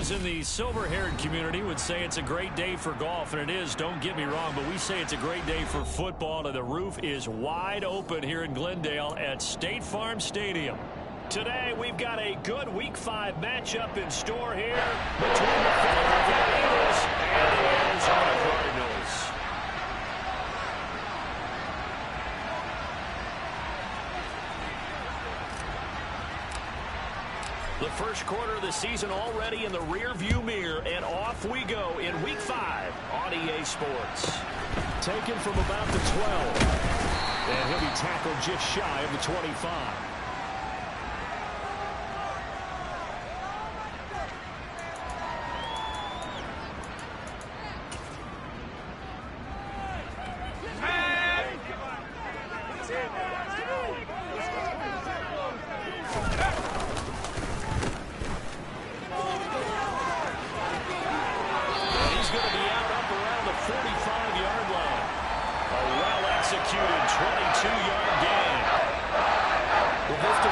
Those in the silver-haired community would say it's a great day for golf, and it is, don't get me wrong, but we say it's a great day for football, and the roof is wide open here in Glendale at State Farm Stadium. Today, we've got a good Week 5 matchup in store here between the Philadelphia Eagles and the Arizona Cardinals. The first quarter of the season already in the rear-view mirror, and off we go in Week 5 on EA Sports. Taken from about the 12, and he'll be tackled just shy of the 25.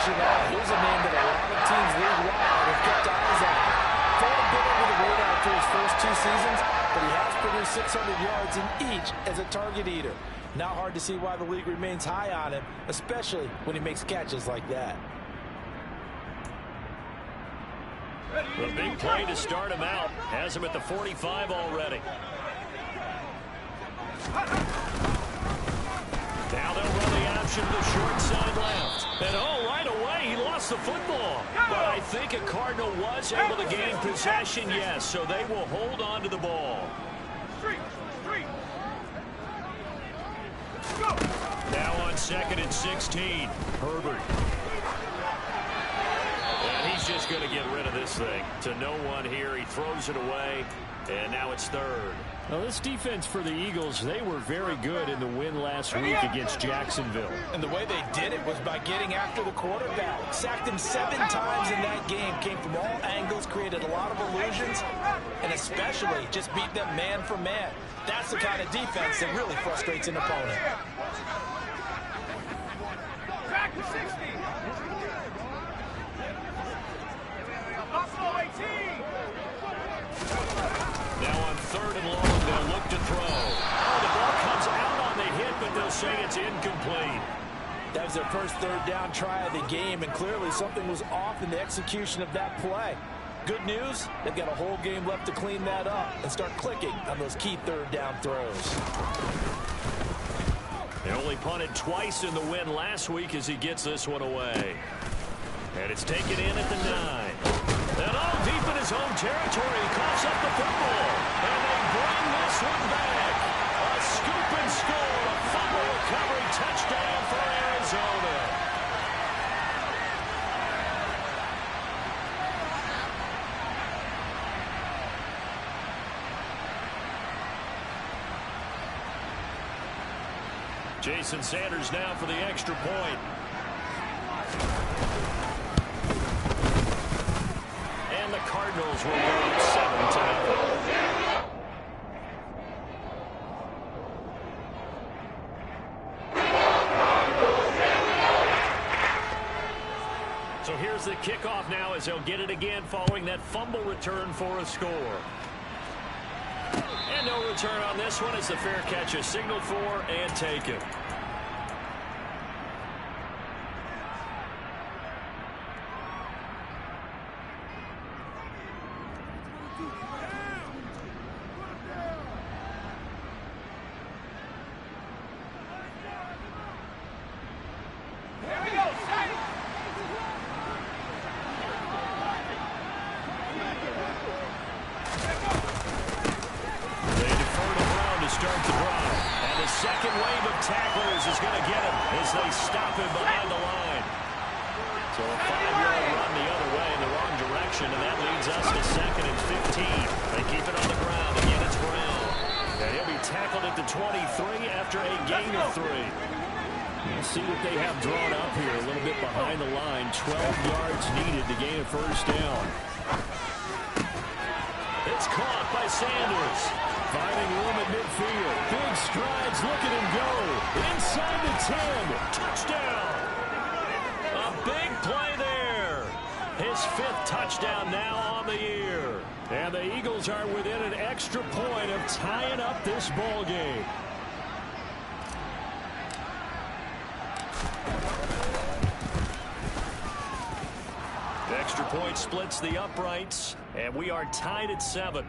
Here's a name that a lot of teams league-wide have kept eyes on. Ford been under the radar after his first 2 seasons, but he has produced 600 yards in each as a target eater. Not hard to see why the league remains high on him, especially when he makes catches like that. The big play to start him out has him at the 45 already. Now they'll run the option to the short side left. And right away he lost the football. But I think a Cardinal was able to gain possession, yes, so they will hold on to the ball. Now on 2nd and 16, Herbert. And he's just going to get rid of this thing. To no one here, he throws it away, and now it's 3rd. Now, this defense for the Eagles, they were very good in the win last week against Jacksonville. And the way they did it was by getting after the quarterback. Sacked him 7 times in that game. Came from all angles, created a lot of illusions, and especially just beat them man for man. That's the kind of defense that really frustrates an opponent. Back to 60. Now on 3rd and long, they'll look to throw. Oh, the ball comes out on the hit, but they'll say it's incomplete. That was their first 3rd down try of the game, and clearly something was off in the execution of that play. Good news, they've got a whole game left to clean that up and start clicking on those key 3rd down throws. They only punted twice in the win last week as he gets this one away. And it's taken in at the 9. And all deep in his own territory, he coughs up the football. And they bring this one back. A scoop and score, a fumble recovery touchdown for Arizona. Jason Sanders now for the extra point. And the Cardinals will go 7-0. So here's the kickoff now as they'll get it again following that fumble return for a score. And no return on this one as the fair catch is signaled for and taken. See what they have drawn up here a little bit behind the line. 12 yards needed to gain a first down. It's caught by Sanders. Finding room at midfield. Big strides. Look at him go. Inside the 10. Touchdown. A big play there. His 5th touchdown now on the year. And the Eagles are within an extra point of tying up this ball game. The extra point splits the uprights, and we are tied at 7.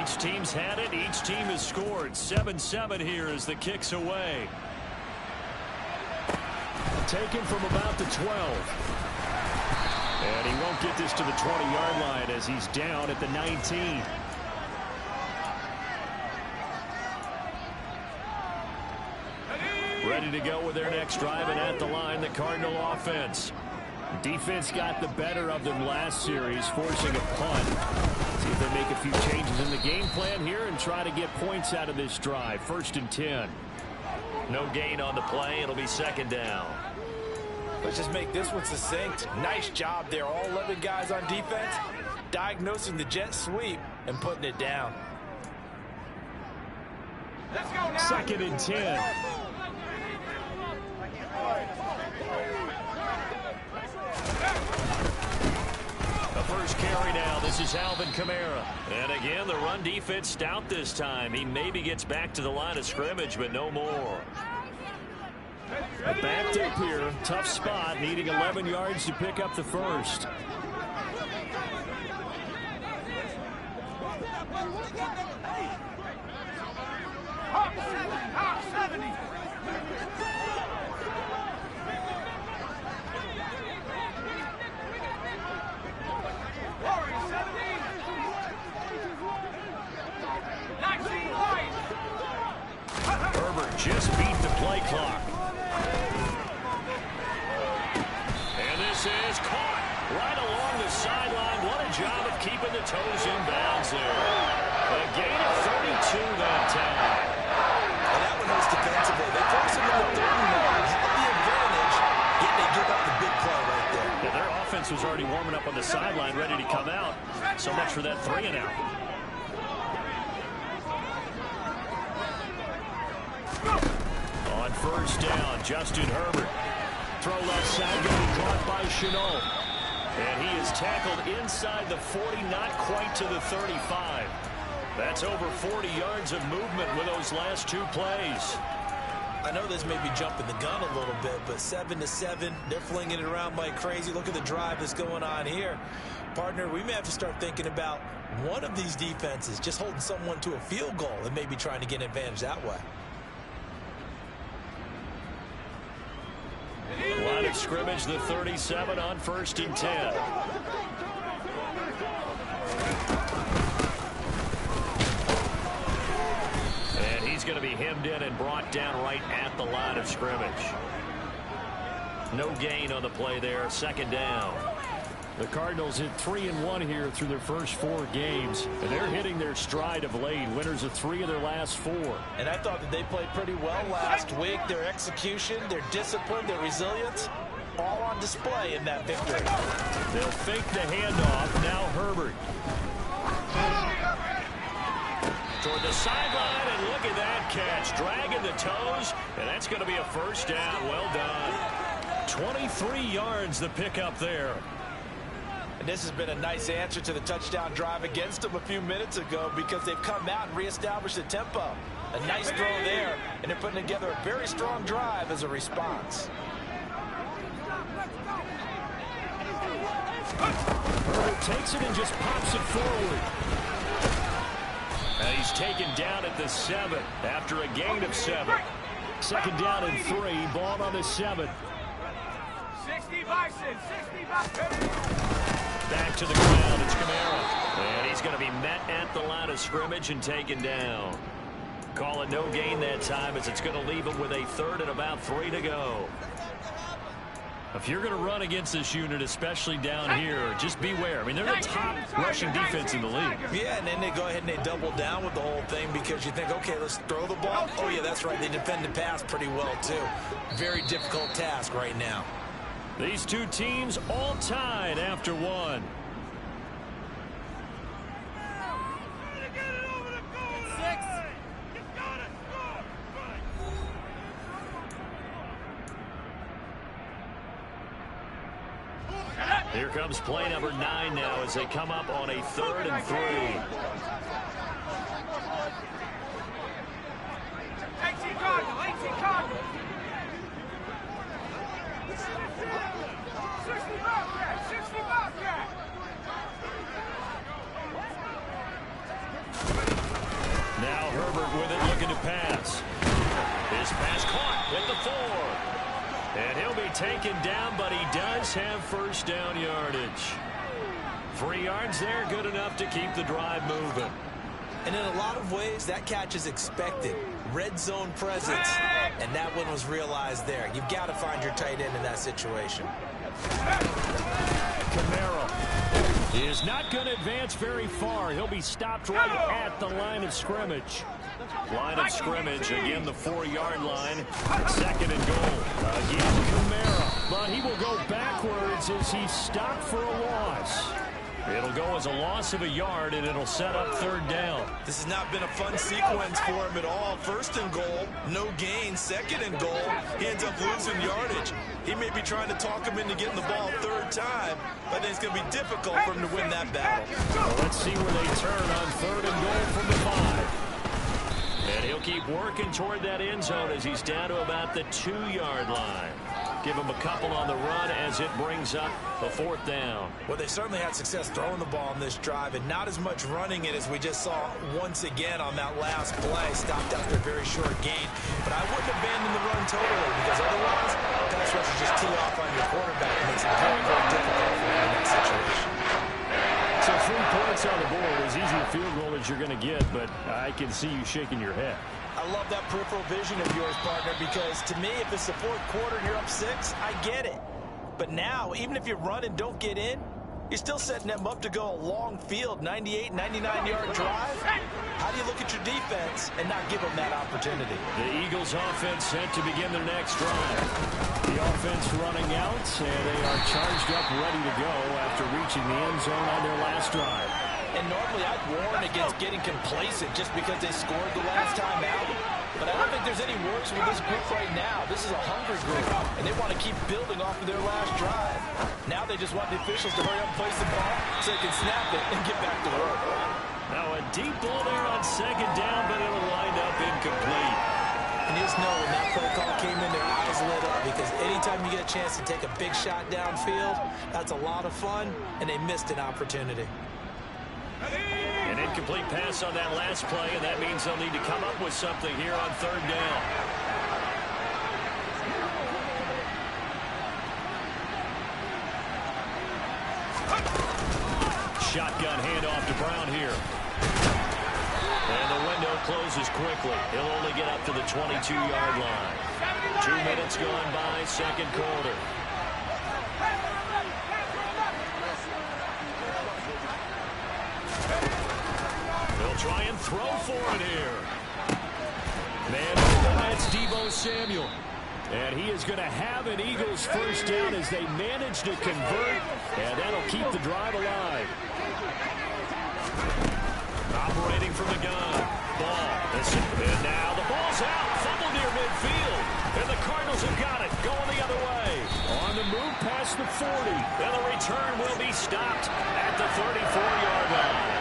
Each team's had it. Each team has scored. 7-7 here as the kick's away. Taken from about the 12. And he won't get this to the 20-yard line as he's down at the 19. Ready to go with their next drive, and at the line, the Cardinal offense. Defense got the better of them last series, forcing a punt. See if they make a few changes in the game plan here and try to get points out of this drive. 1st and 10. No gain on the play. It'll be 2nd down. Let's just make this one succinct. Nice job there. All 11 guys on defense diagnosing the jet sweep and putting it down. Let's go now. 2nd and 10. The first carry now. This is Alvin Kamara. And again, the run defense stout this time. He maybe gets back to the line of scrimmage, but no more. Backed up here. Tough spot. Needing 11 yards to pick up the first. Hop 70. Herbert just beat the play clock. And this is caught right along the sideline. What a job of keeping the toes in bounds there. A gain of 32 that time. And that one was defensively. They forced him into 3rd and 1. Had the advantage, yet they give up the big play right there. Yeah, their offense was already warming up on the sideline, ready to come out. So much for that 3 and out. On 1st down, Justin Herbert. Throw left side, going to be caught by Chenault. And he is tackled inside the 40, not quite to the 35. That's over 40 yards of movement with those last 2 plays. I know this may be jumping the gun a little bit, but 7-7, they're flinging it around like crazy. Look at the drive that's going on here. Partner, we may have to start thinking about one of these defenses just holding someone to a field goal and maybe trying to get an advantage that way. Line of scrimmage, the 37 on 1st and 10. And he's going to be hemmed in and brought down right at the line of scrimmage. No gain on the play there. 2nd down. The Cardinals hit 3-1 here through their first 4 games, and they're hitting their stride of late. Winners of 3 of their last 4. And I thought that they played pretty well last week. Their execution, their discipline, their resilience, all on display in that victory. They'll fake the handoff. Now Herbert. Toward the sideline, and look at that catch. Dragging the toes, and that's going to be a 1st down. Well done. 23 yards the pickup there. And this has been a nice answer to the touchdown drive against them a few minutes ago because they've come out and reestablished the tempo. A nice throw there, and they're putting together a very strong drive as a response. Herbert takes it and just pops it forward. And he's taken down at the 7 after a gain of 7. 2nd down and 3. Ball on the 7. 60 Bison, 60 Bison. Back to the ground. It's Kamara. And he's going to be met at the line of scrimmage and taken down. Call it no gain that time as it's going to leave him with a 3rd and about 3 to go. If you're going to run against this unit, especially down here, just beware. I mean, they're the top rushing defense in the league. Yeah, and then they go ahead and they double down with the whole thing because you think, okay, let's throw the ball. Oh, yeah, that's right. They defend the pass pretty well, too. Very difficult task right now. These 2 teams all tied after 1. Six. Here comes play number 9 now as they come up on a 3rd and 3. 18 Cardinal, 18 Cardinal. 60 Bobcat, 60 Bobcat. Now Herbert with it, looking to pass. His pass caught with the 4. And he'll be taken down, but he does have first down yardage. 3 yards there, good enough to keep the drive moving. And in a lot of ways, that catch is expected. Red zone presence. And that one was realized there. You've got to find your tight end in that situation. Camaro is not going to advance very far. He'll be stopped right at the line of scrimmage. Line of scrimmage, again the 4-yard line. 2nd and goal. Again Camaro, but he will go backwards as he's stopped for a loss. It'll go as a loss of a yard, and it'll set up 3rd down. This has not been a fun sequence for him at all. 1st and goal, no gain. 2nd and goal, he ends up losing yardage. He may be trying to talk him into getting the ball 3rd time, but I think it's going to be difficult for him to win that battle. Well, let's see where they turn on 3rd and goal from the 5. And he'll keep working toward that end zone as he's down to about the 2-yard line. Give him a couple on the run as it brings up a 4th down. Well, they certainly had success throwing the ball on this drive, and not as much running it as we just saw once again on that last play. Stopped after a very short gain. But I wouldn't abandon the run totally, because otherwise, pass rush is just tee off on your quarterback and makes it very, very difficult for him in that situation. So 3 points on the board, as easy a field goal as you're going to get, but I can see you shaking your head. I love that peripheral vision of yours, partner, because to me, if it's the 4th quarter and you're up 6, I get it. But now, even if you run and don't get in, you're still setting them up to go a long field, 98, 99-yard drive. How do you look at your defense and not give them that opportunity? The Eagles offense set to begin their next drive. The offense running out, and they are charged up, ready to go after reaching the end zone on their last drive. And normally I'd warn against getting complacent just because they scored the last time out. But I don't think there's any worries with this group right now. This is a hungry group, and they want to keep building off of their last drive. Now they just want the officials to hurry up and place the ball so they can snap it and get back to work. Now a deep ball there on 2nd down, but it'll wind up incomplete. And you just know when that play call came in, their eyes lit up, because anytime you get a chance to take a big shot downfield, that's a lot of fun, and they missed an opportunity. An incomplete pass on that last play, and that means they'll need to come up with something here on 3rd down. Shotgun handoff to Brown here. And the window closes quickly. He'll only get up to the 22-yard line. 2 minutes gone by, 2nd quarter. Try and throw for it here. Man, that's Deebo Samuel. And he is going to have an Eagles first down as they manage to convert, and that'll keep the drive alive. Operating from the gun. Ball. And now the ball's out. Fumble near midfield. And the Cardinals have got it. Going the other way. On the move past the 40. And the return will be stopped at the 34-yard line.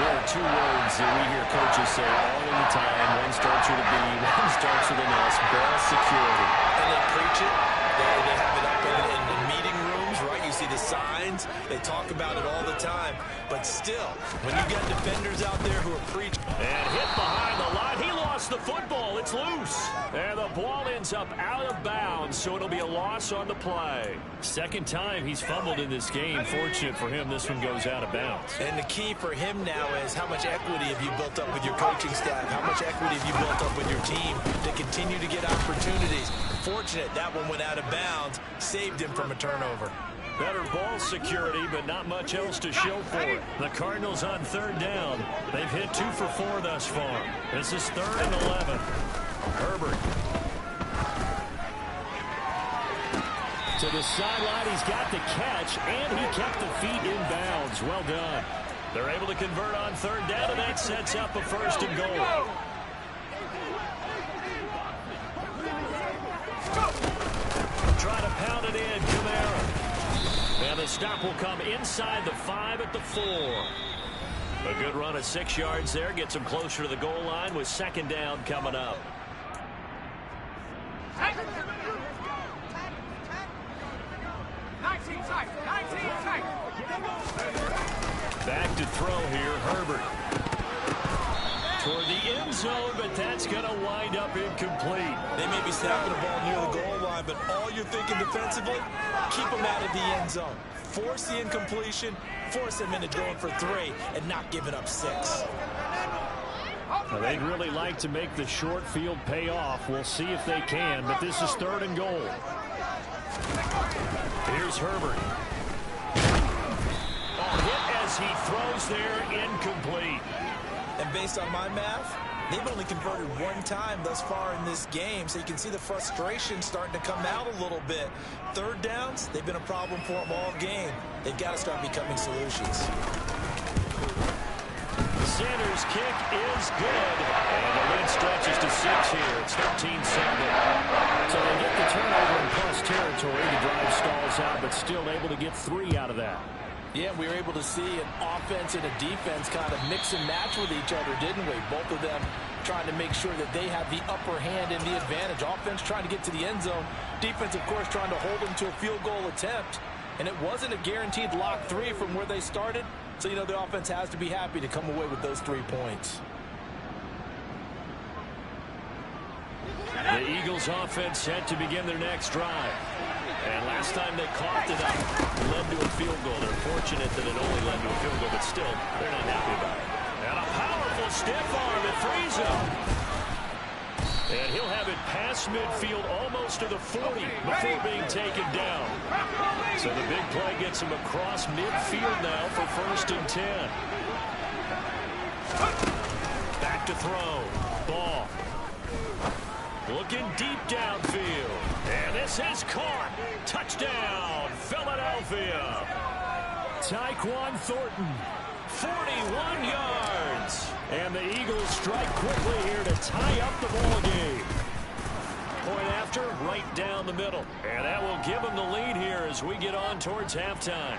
There are 2 words that we hear coaches say all of the time. One starts with a B, one starts with an S. Ball security. And they preach it. They have it up in meeting rooms, right? You see the signs. They talk about it all the time. But still, when you got defenders out there who are preaching. And hit behind the line. He lost the football. It's loose. And the ball ends up out of bounds, so it'll be a loss on the play. 2nd time he's fumbled in this game. Fortunate for him, this one goes out of bounds. And the key for him now is how much equity have you built up with your coaching staff? How much equity have you built up with your team to continue to get opportunities? Fortunate that one went out of bounds, saved him from a turnover. Better ball security, but not much else to show for it. The Cardinals on 3rd down. They've hit 2 for 4 thus far. This is 3rd and 11. Herbert. To the sideline, he's got the catch, and he kept the feet in bounds. Well done. They're able to convert on 3rd down, and that sets up a 1st and goal. Try to pound it in, Camaro. And the stop will come inside the 5 at the 4. A good run of 6 yards there. Gets him closer to the goal line with second down coming up. Back to throw here, Herbert. Toward the end zone, but that's going to wind up incomplete. They may be snapping the ball near the goal line, but all you're thinking defensively, keep them out of the end zone. Force the incompletion, force them into going for 3, and not giving up 6. Well, they'd really like to make the short field pay off. We'll see if they can, but this is 3rd and goal. Here's Herbert. Hit as he throws there, incomplete. And based on my math, they've only converted 1 time thus far in this game, so you can see the frustration starting to come out a little bit. 3rd downs, they've been a problem for them all game. They've got to start becoming solutions. Sanders' kick is good, and the lead stretches to 6 here. It's 13-7. So they get the turnover in plus territory. The drive stalls out, but still able to get 3 out of that. Yeah, we were able to see an offense and a defense kind of mix and match with each other, didn't we? Both of them trying to make sure that they have the upper hand and the advantage. Offense trying to get to the end zone. Defense, of course, trying to hold them to a field goal attempt. And it wasn't a guaranteed lock 3 from where they started. So, you know, the offense has to be happy to come away with those 3 points. The Eagles offense set to begin their next drive. And last time they coughed it up, led to a field goal. They're fortunate that it only led to a field goal, but still, they're not happy about it. And a powerful stiff arm, it frees him. And he'll have it past midfield almost to the 40 before being taken down. So the big play gets him across midfield now for 1st and 10. Back to throw. Ball. Looking deep downfield. And this is caught. Touchdown, Philadelphia. Tyquan Thornton, 41 yards. And the Eagles strike quickly here to tie up the ball game. Point after, right down the middle. And that will give them the lead here as we get on towards halftime.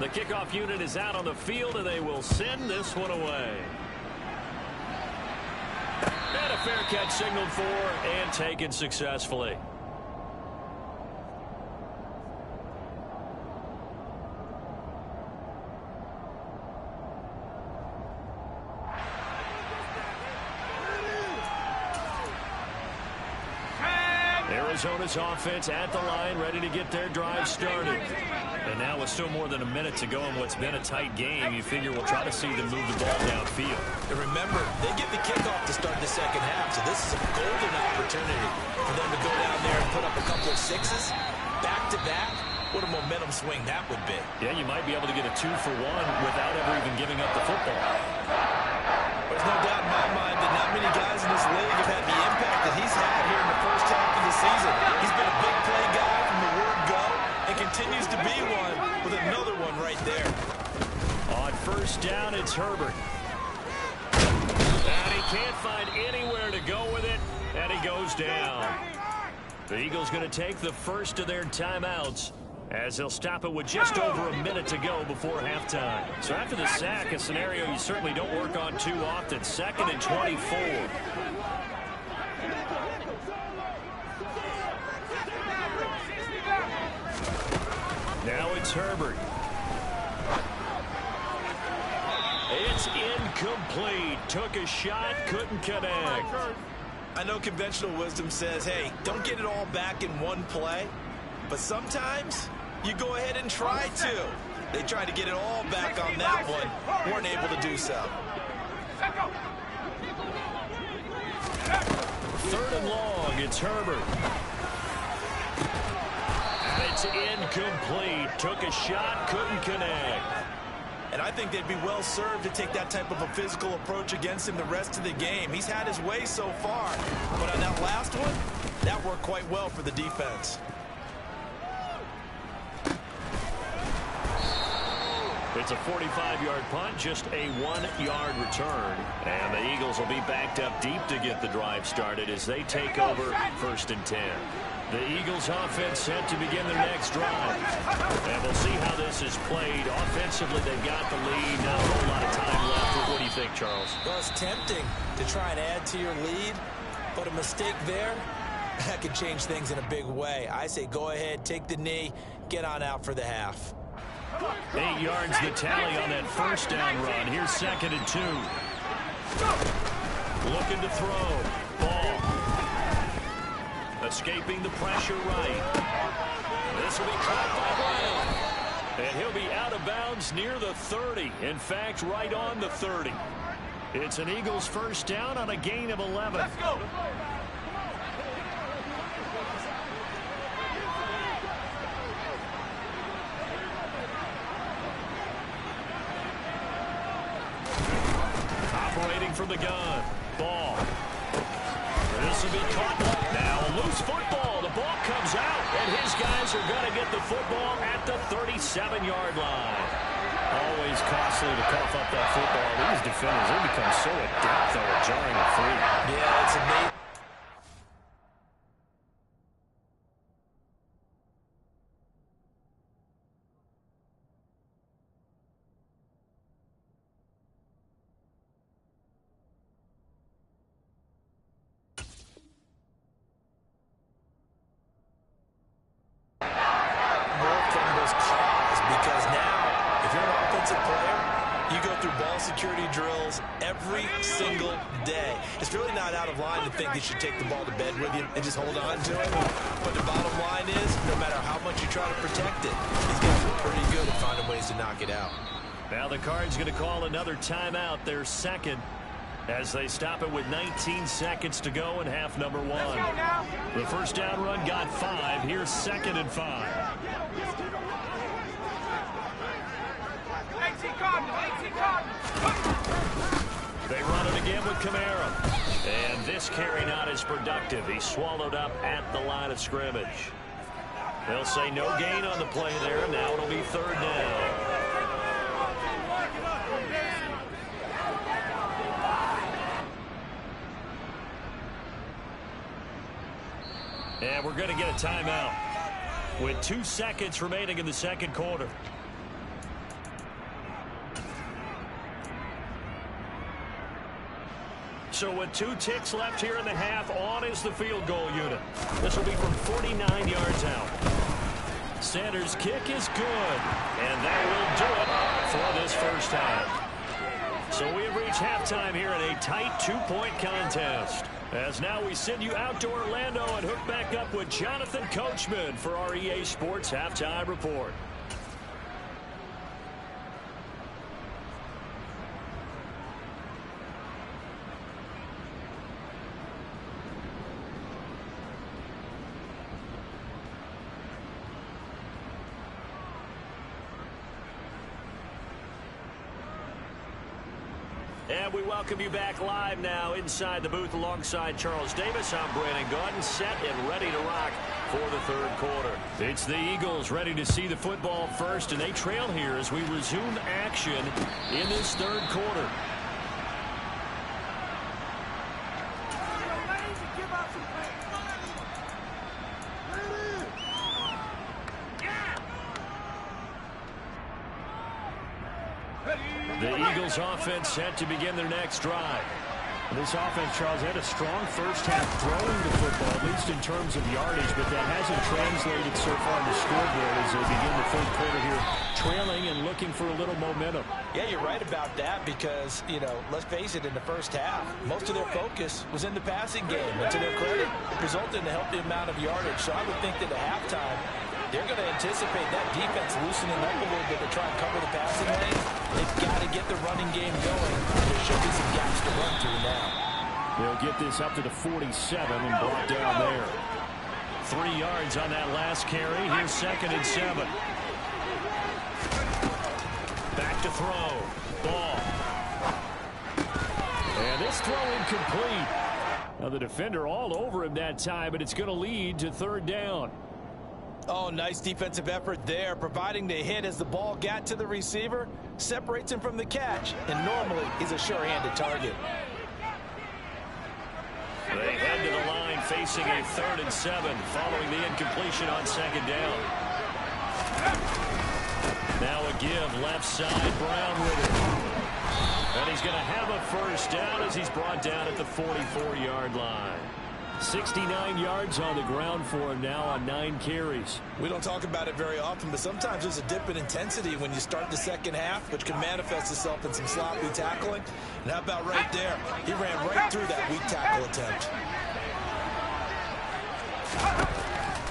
The kickoff unit is out on the field, and they will send this one away. And a fair catch signaled for and taken successfully. Arizona's offense at the line, ready to get their drive started. And now with still more than a minute to go in what's been a tight game, you figure we'll try to see them move the ball downfield. And remember, they get the kickoff to start the second half, so this is a golden opportunity for them to go down there and put up a couple of 6s back-to-back. What a momentum swing that would be. Yeah, you might be able to get a 2-for-1 without ever even giving up the football. There's no doubt in my mind that not many guys in this league have had the impact that he's had here in the first half of the season. He's been a big play guy from the word go and continues to be one with another one right there. On 1st down, it's Herbert. And he can't find anywhere to go with it, and he goes down. The Eagles going to take the first of their timeouts, as they'll stop it with just over a minute to go before halftime. So after the sack, a scenario you certainly don't work on too often. 2nd and 24. Now it's Herbert. It's incomplete. Took a shot, couldn't connect. I know conventional wisdom says, hey, don't get it all back in one play. But sometimes you go ahead and try to. They tried to get it all back on that one. Weren't able to do so. 3rd and long. It's Herbert. And it's incomplete. Took a shot, couldn't connect. And I think they'd be well served to take that type of a physical approach against him the rest of the game. He's had his way so far. But on that last one, that worked quite well for the defense. It's a 45-yard punt, just a 1-yard return. And the Eagles will be backed up deep to get the drive started as they take over 1st and 10. The Eagles offense set to begin their next drive. And we'll see how this is played. Offensively, they've got the lead. Not a whole lot of time left. What do you think, Charles? Well, it's tempting to try and add to your lead, but a mistake there, that could change things in a big way. I say go ahead, take the knee, get on out for the half. 8 yards the tally on that first down run. Here's 2nd and 2. Looking to throw. Ball. Escaping the pressure right. This will be caught by Brown. And he'll be out of bounds near the 30. In fact, right on the 30. It's an Eagles first down on a gain of 11. Let's go. Operating from the gun. Ball. This will be caught. Now a loose football. The ball comes out, and his guys are going to get the football at the 37-yard line. Always costly to cough up that football. These defenders, they become so adept, though, at jarring it free. Yeah, it's amazing. Security drills every single day. It's really not out of line to think you should take the ball to bed with you and just hold on to it. But the bottom line is, no matter how much you try to protect it, these guys are pretty good at finding ways to knock it out. Now the Cards going to call another timeout, their second, as they stop it with 19 seconds to go in half number 1. The first down run got 5. Here's 2nd and 5. 18 Cardinal, 18 Cardinal. They run it again with Kamara. And this carry not as productive. He's swallowed up at the line of scrimmage. They'll say no gain on the play there. Now it'll be 3rd down. And we're going to get a timeout with 2 seconds remaining in the second quarter. So with 2 ticks left here in the half, on is the field goal unit. This will be from 49 yards out. Sanders' kick is good, and that will do it for this first half. So we have reached halftime here in a tight 2-point contest. As now we send you out to Orlando and hook back up with Jonathan Coachman for our EA Sports Halftime Report. And we welcome you back live now inside the booth alongside Charles Davis. I'm Brandon Gaudin, set and ready to rock for the third quarter. It's the Eagles ready to see the football first, and they trail here as we resume action in this third quarter. The Eagles offense set to begin their next drive. This offense, Charles, had a strong first half throwing the football, at least in terms of yardage, but that hasn't translated so far in the scoreboard as they begin the third quarter here, trailing and looking for a little momentum. Yeah, you're right about that because, you know, let's face it, in the first half, most of their focus was in the passing game. And to their credit, it resulted in a healthy amount of yardage. So I would think that at halftime, they're going to anticipate that defense loosening up a little bit to try and cover the passing lane. They've got to get the running game going. There should be some gaps to run through now. They'll get this up to the 47 and brought down there. 3 yards on that last carry. Here's 2nd and 7. Back to throw. Ball. And this throw incomplete. Now the defender all over him that time, but it's going to lead to 3rd down. Oh, nice defensive effort there, providing the hit as the ball got to the receiver, separates him from the catch, and normally he's a sure-handed target. They head to the line facing a 3rd and 7 following the incompletion on 2nd down. Now a give left side, Brown with it. And he's going to have a 1st down as he's brought down at the 44-yard line. 69 yards on the ground for him now on 9 carries. We don't talk about it very often, but sometimes there's a dip in intensity when you start the second half, which can manifest itself in some sloppy tackling. And how about right there? He ran right through that weak tackle attempt.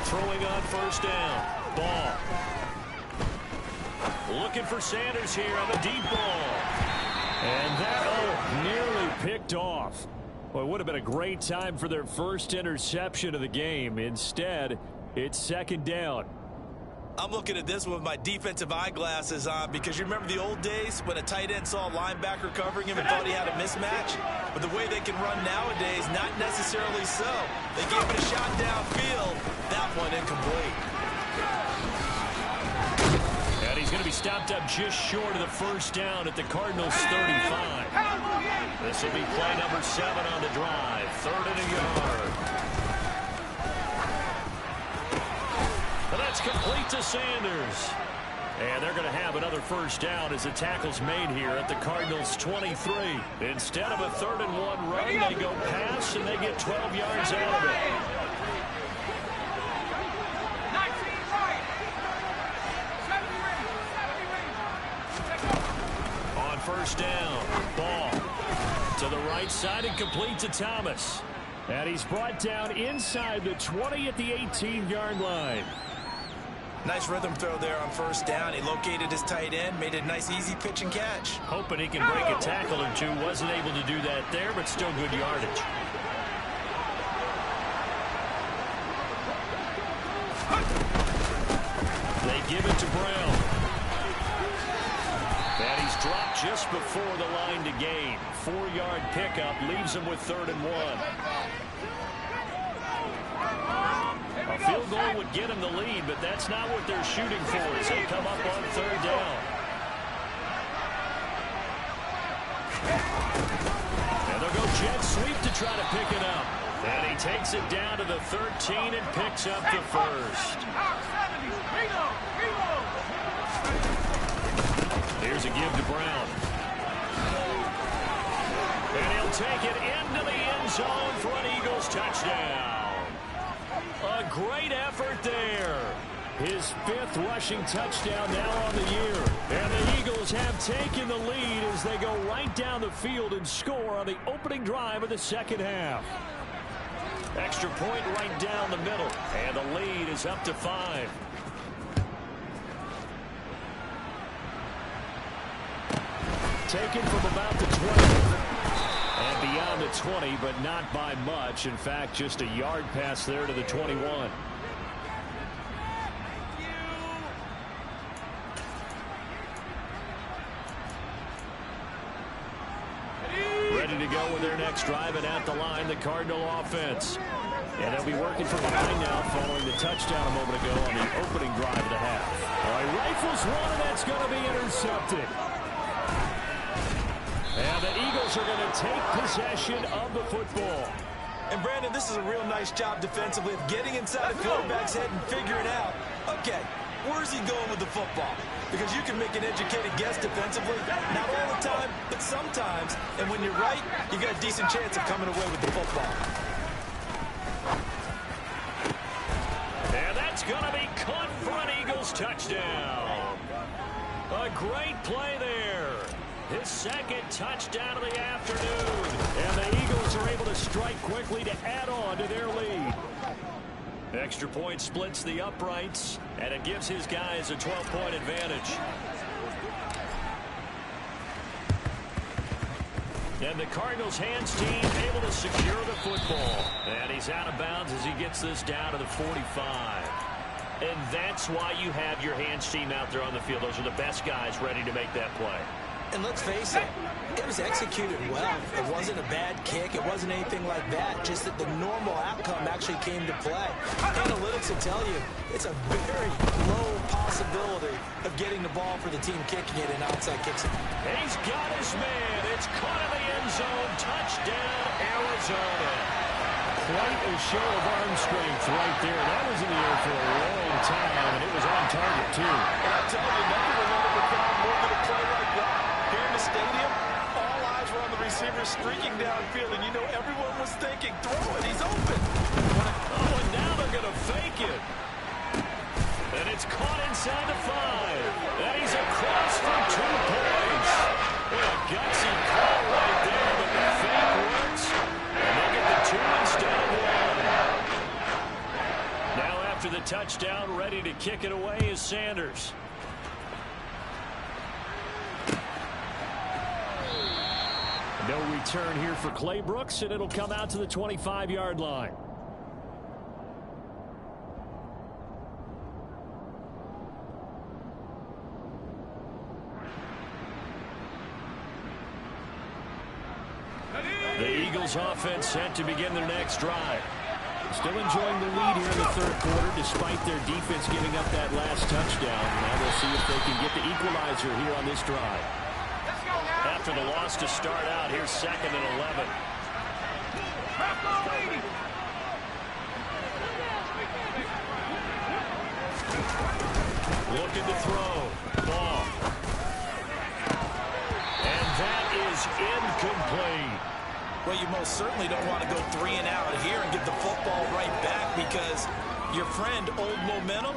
Throwing on 1st down. Ball. Looking for Sanders here on the deep ball. And that, nearly picked off. Well, it would have been a great time for their first interception of the game. Instead, it's 2nd down. I'm looking at this with my defensive eyeglasses on because you remember the old days when a tight end saw a linebacker covering him and thought he had a mismatch? But the way they can run nowadays, not necessarily so. They gave it a shot downfield. That one incomplete. And he's going to be stopped up just short of the 1st down at the Cardinals' 35. This will be play number 7 on the drive. 3rd and a yard. And that's complete to Sanders. And they're going to have another 1st down as the tackle's made here at the Cardinals' 23. Instead of a 3rd and 1 run, they go pass and they get 12 yards out of it. On 1st down, ball to the right side and complete to Thomas. And he's brought down inside the 20 at the 18-yard line. Nice rhythm throw there on 1st down. He located his tight end, made a nice easy pitch and catch. Hoping he can break a tackle or two. Wasn't able to do that there, but still good yardage. They give it to Brown. And he's dropped just before the line to gain. 4-yard pickup leaves him with 3rd and 1. A field goal would get him the lead, but that's not what they're shooting for as they come up on 3rd down. And they'll go jet sweep to try to pick it up. And he takes it down to the 13 and picks up the 1st. Here's a give to Brown. And he'll take it into the end zone for an Eagles touchdown. A great effort there. His 5th rushing touchdown now on the year. And the Eagles have taken the lead as they go right down the field and score on the opening drive of the 2nd half. Extra point right down the middle. And the lead is up to 5. Taken from about the 20. And beyond the 20, but not by much. In fact, just a yard pass there to the 21. Ready to go with their next drive, and at the line, the Cardinal offense. And they'll be working from behind now following the touchdown a moment ago on the opening drive of the half. All right, rifles one, and that's going to be intercepted. And the Eagles are going to take possession of the football. And, Brandon, this is a real nice job defensively of getting inside the quarterback's head and figuring out, okay, where's he going with the football? Because you can make an educated guess defensively, not all the time, but sometimes. And when you're right, you got a decent chance of coming away with the football. And that's going to be caught for an Eagles touchdown. A great play there. His 2nd touchdown of the afternoon. And the Eagles are able to strike quickly to add on to their lead. Extra point splits the uprights, and it gives his guys a 12-point advantage. And the Cardinals' hands team able to secure the football. And he's out of bounds as he gets this down to the 45. And that's why you have your hands team out there on the field. Those are the best guys ready to make that play. And let's face it, it was executed well. It wasn't a bad kick. It wasn't anything like that. Just that the normal outcome actually came to play. Analytics will tell you it's a very low possibility of getting the ball for the team kicking it and onside kicks it. He's got his man. It's caught in the end zone. Touchdown, Arizona. Quite a show of arm strength right there. That was in the air for a long time, and it was on target, too. And I'll tell you, nothing will let the crowd more than a play like that. Here in the stadium, all eyes were on the receiver streaking downfield, and you know everyone was thinking, throw it, he's open. Oh, and now they're going to fake it. And it's caught inside the 5. And he's across for 2 points. What a gutsy call right there, but the fake works. And they get the 2 instead of 1. Now after the touchdown, ready to kick it away is Sanders. No return here for Clay Brooks, and it'll come out to the 25-yard line. The Eagles offense set to begin their next drive. Still enjoying the lead here in the third quarter despite their defense giving up that last touchdown. Now we'll see if they can get the equalizer here on this drive. After the loss to start out, here's 2nd and 11. Looking to throw. Ball. And that is incomplete. Well, you most certainly don't want to go 3 and out here and give the football right back because your friend, Old Momentum,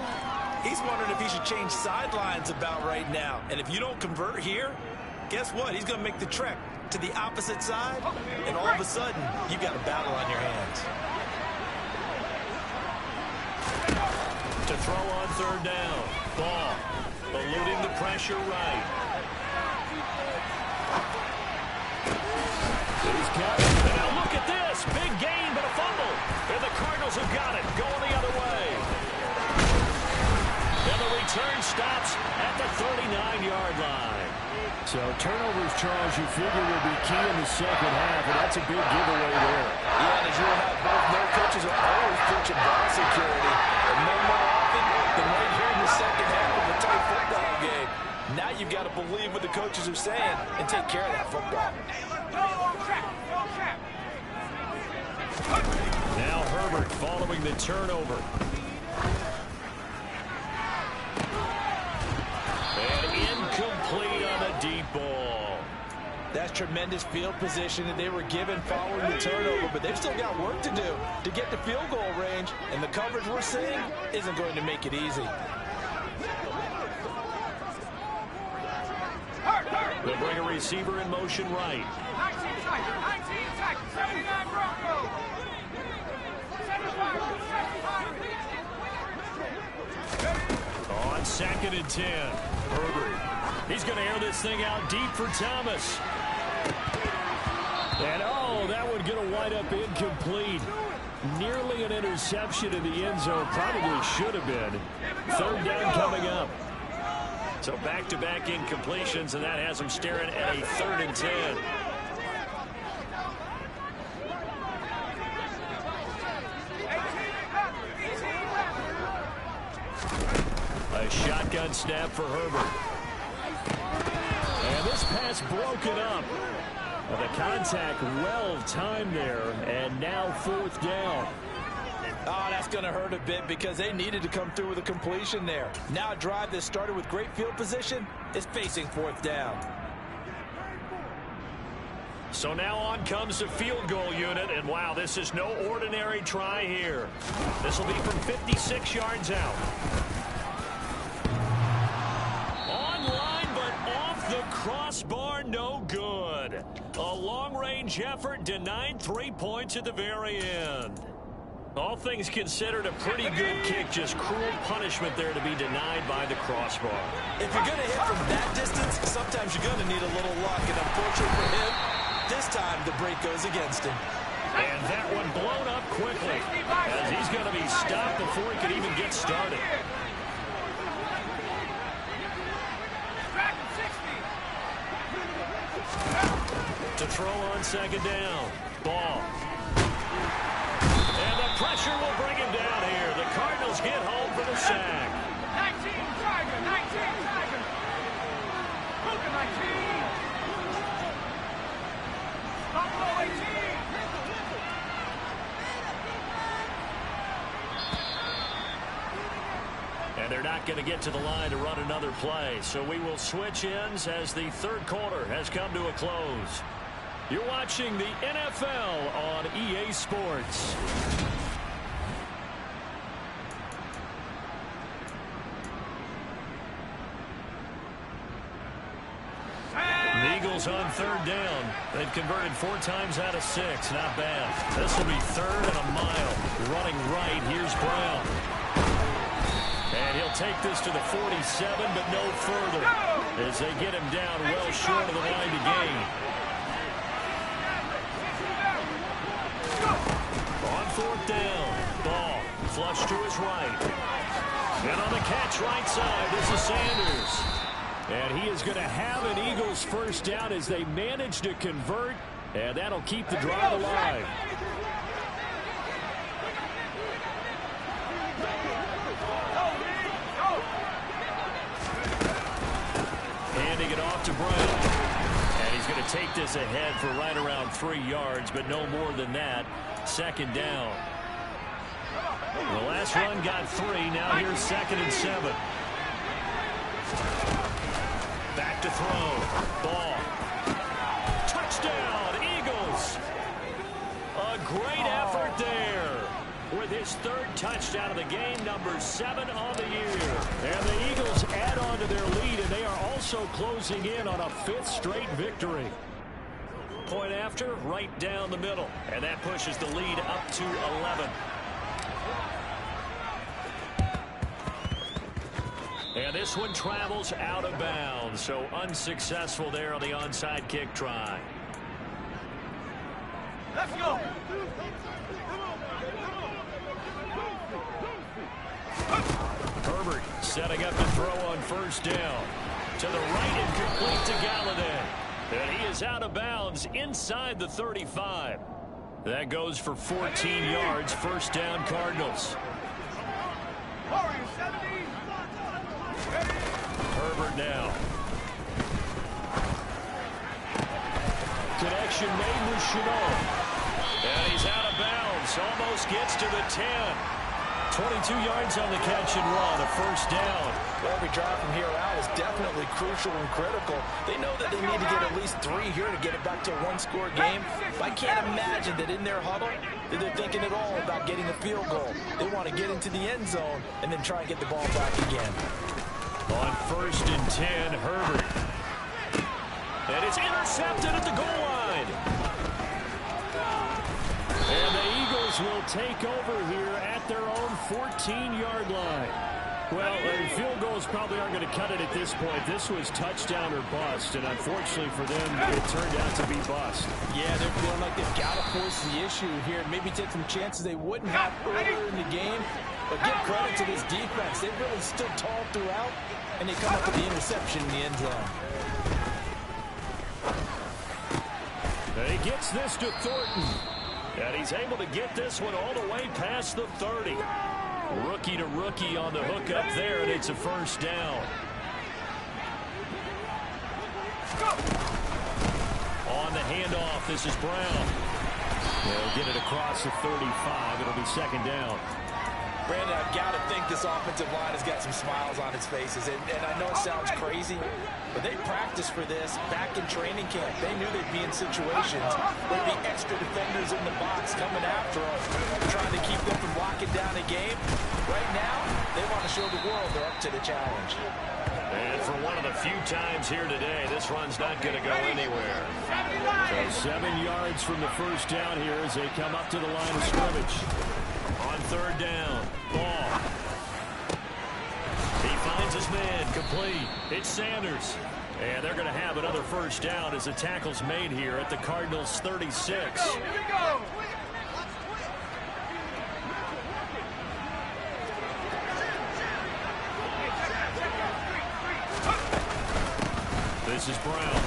he's wondering if he should change sidelines about right now. And if you don't convert here, guess what? He's going to make the trek to the opposite side, and all of a sudden, you've got a battle on your hands. To throw on 3rd down. Ball. Eluding the pressure right. He's got it. And now look at this. Big gain, but a fumble. And the Cardinals have got it. Going the other way. And the return stops at the 39-yard line. So turnovers, Charles, you figure will be key in the second half, and that's a big giveaway there. Yeah, and as you have both, no coaches are always preaching ball security. And no more often than right here in the second half of a tight football game. Now you've got to believe what the coaches are saying and take care of that football. Now Herbert following the turnover. And incomplete on a deep ball. That's tremendous field position that they were given following the turnover, but they've still got work to do to get to field goal range, and the coverage we're seeing isn't going to make it easy. They'll bring a receiver in motion right. 19 seconds, 79 Broncos. 75. On 2nd and 10. Herbert. He's going to air this thing out deep for Thomas. And oh, that one going to wind up incomplete. Nearly an interception in the end zone. Probably should have been. 3rd down coming up. So back-to-back incompletions, and that has them staring at a 3rd and 10. A shotgun snap for Herbert. And this pass broken up. The contact well timed there, and now 4th down. Oh, that's going to hurt a bit because they needed to come through with a completion there. Now a drive that started with great field position is facing 4th down. So now on comes the field goal unit, and wow, this is no ordinary try here. This will be from 56 yards out. Online, but off the crossbar, no good. A long-range effort denied 3 points at the very end. All things considered, a pretty good kick, just cruel punishment there to be denied by the crossbar. If you're going to hit from that distance, sometimes you're going to need a little luck, and unfortunately for him, this time the break goes against him. And that one blown up quickly, as he's going to be stopped before he can even get started. To throw on second down. Ball. And the pressure will bring him down here. The Cardinals get home for the sack. 19 Tiger, 19 Tiger. Luka 19. Buffalo 18. And they're not going to get to the line to run another play. So we will switch ends as the third quarter has come to a close. You're watching the NFL on EA Sports. The Eagles on third down. They've converted 4 times out of 6. Not bad. This will be third and a mile. Running right. Here's Brown. And he'll take this to the 47, but no further as they get him down well short of the line to gain. On fourth down, Ball flush to his right. And on the catch right side, this is Sanders. And he is going to have an Eagles first down as they manage to convert, and that'll keep the drive alive. Handing it off to Brown. And he's going to take this ahead for right around 3 yards, but no more than that. Second down. The last run got 3. Now here's 2nd and 7. Back to throw. Ball. Touchdown, Eagles. A great effort there. With his 3rd touchdown of the game, number 7 on the year. And the Eagles add on to their lead, and they are also closing in on a 5th straight victory. Point after, right down the middle. And that pushes the lead up to 11. And this one travels out of bounds, so unsuccessful there on the onside kick try. Let's go. Herbert setting up to throw on first down. To the right and complete to Galladay. And he is out of bounds inside the 35. That goes for 14 yards. First down, Cardinals. Herbert now. Connection made with Chenault. And he's out of bounds. Almost gets to the 10. 22 yards on the catch and run, a first down. Well, every drive from here out is definitely crucial and critical. They know that they need to get at least 3 here to get it back to a 1-score game. I can't imagine that in their huddle that they're thinking at all about getting a field goal. They want to get into the end zone and then try and get the ball back again. On first and 10, Herbert. And it's intercepted at the goal line. And the Eagles will take over here at their own 14-yard line. Well, field goals probably aren't going to cut it at this point. This was touchdown or bust, and unfortunately for them, it turned out to be bust. Yeah, they're feeling like they've got to force the issue here. Maybe take some chances they wouldn't have earlier in the game. But give credit to this defense. They've really stood tall throughout, and they come up with the interception in the end zone. And he gets this to Thornton. And he's able to get this one all the way past the 30. Rookie to rookie on the hook up there, and it's a first down. On the handoff, this is Brown. They'll get it across the 35. It'll be second down. Brandon, I've got to think this offensive line has got some smiles on its faces. And I know it sounds crazy, but they practiced for this back in training camp. They knew they'd be in situations where there'd be extra defenders in the box coming after them, trying to keep them from locking down a game. Right now, they want to show the world they're up to the challenge. And for one of the few times here today, this run's not going to go anywhere. So 7 yards from the first down here as they come up to the line of scrimmage. On third down, Ball. He finds his man, complete. It's Sanders. And they're going to have another first down as the tackle's made here at the Cardinals' 36. Here we go. This is Brown.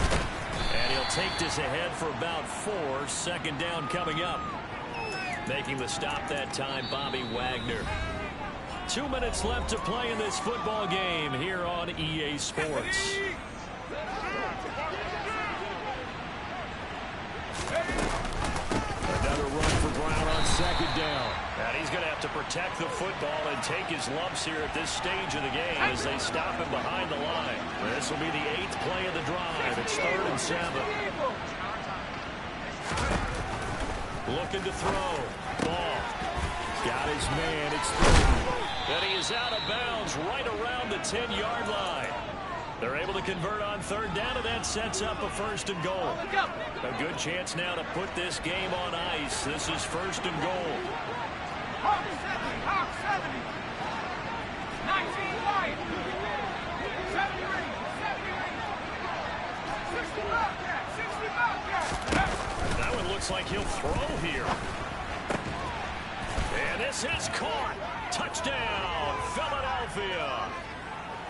And he'll take this ahead for about 4. Second down coming up. Making the stop that time, Bobby Wagner. 2 minutes left to play in this football game here on EA Sports. Another run for Brown on second down. And he's going to have to protect the football and take his lumps here at this stage of the game as they stop him behind the line. This will be the 8th play of the drive. It's 3rd and 7. Looking to throw. Ball. Got his man. It's 3. And he is out of bounds right around the 10-yard line. They're able to convert on 3rd down, and that sets up a 1st and goal. A good chance now to put this game on ice. This is 1st and goal. Hawk 70, Hawk 70. 19 wide. 70 ring, 70 ring. 60 Bobcat, 60 Bobcat. That one looks like he'll throw here. And this is caught. Touchdown, Philadelphia.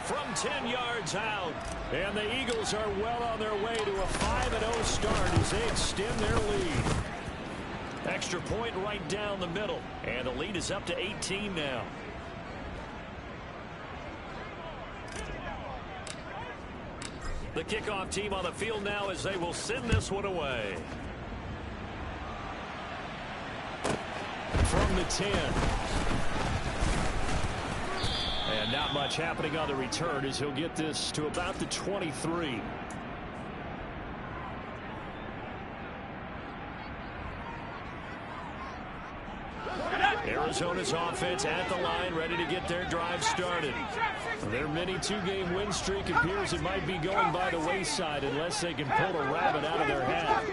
From 10 yards out. And the Eagles are well on their way to a 5-0 start as they extend their lead. Extra point right down the middle. And the lead is up to 18 now. The kickoff team on the field now as they will send this one away. From the 10. And not much happening on the return as he'll get this to about the 23. Arizona's offense at the line, ready to get their drive started. Their mini 2-game win streak appears it might be going by the wayside unless they can pull a rabbit out of their hat.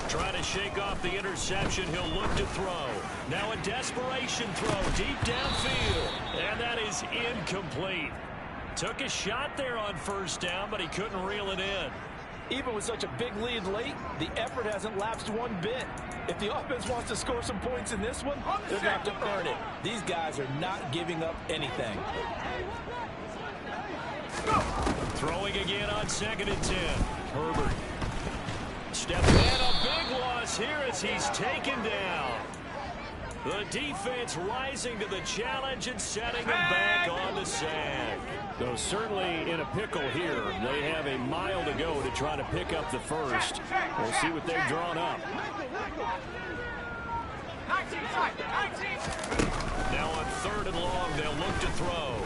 Trying to shake off the interception. He'll look to throw. Now a desperation throw deep downfield. And that is incomplete. Took a shot there on 1st down, but he couldn't reel it in. Even with such a big lead late, the effort hasn't lapsed one bit. If the offense wants to score some points in this one, they're going to have to earn it. These guys are not giving up anything. Throwing again on 2nd and 10. Herbert. Step in, a big loss here as he's taken down. The defense rising to the challenge and setting him back on the sand. Though certainly in a pickle here. They have a mile to go to try to pick up the 1st. We'll see what they've drawn up. 19, 19. Now on 3rd and long, they'll look to throw.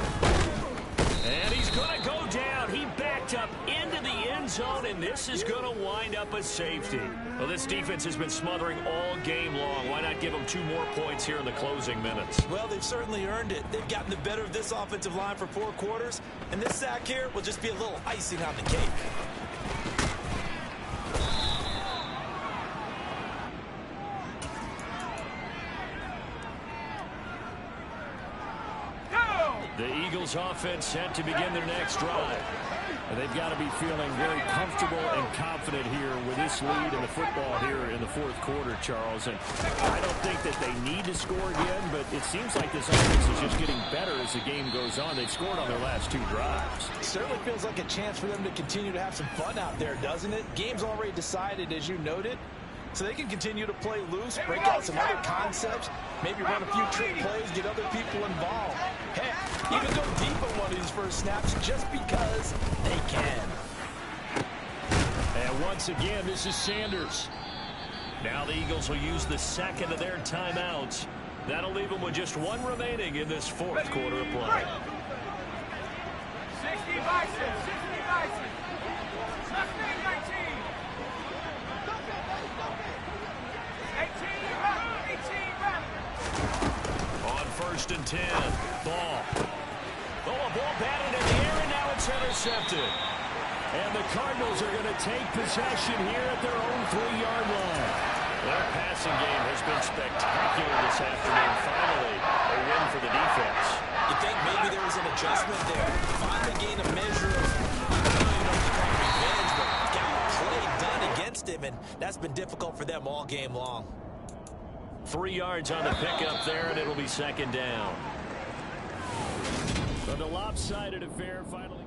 And he's going to go down. He backed up into the end zone, and this is going to wind up a safety. Well, this defense has been smothering all game long. Why not give them 2 more points here in the closing minutes? Well, they've certainly earned it. They've gotten the better of this offensive line for 4 quarters, and this sack here will just be a little icing on the cake. The Eagles offense set to begin their next drive. And they've got to be feeling very comfortable and confident here with this lead in the football here in the 4th quarter, Charles. And I don't think that they need to score again, but it seems like this offense is just getting better as the game goes on. They've scored on their last 2 drives. It certainly feels like a chance for them to continue to have some fun out there, doesn't it? Game's already decided, as you noted. So they can continue to play loose, break out some other concepts, maybe run a few trick plays, get other people involved. Heck, even go deep on one of these first snaps just because they can. And once again, this is Sanders. Now the Eagles will use the 2nd of their timeouts. That'll leave them with just 1 remaining in this 4th quarter of play. 60 Bison, 60 Bison. 19. 18 On 1st and 10, ball. Oh, a ball batted in the air, and now it's intercepted. And the Cardinals are going to take possession here at their own 3-yard line. Their passing game has been spectacular this afternoon. Finally, a win for the defense. You think maybe there was an adjustment there? Finally gained a measure of, I don't even know if you call it revenge, but got a play done against him, and that's been difficult for them all game long. 3 yards on the pickup there, and it'll be 2nd down. But the lopsided affair finally...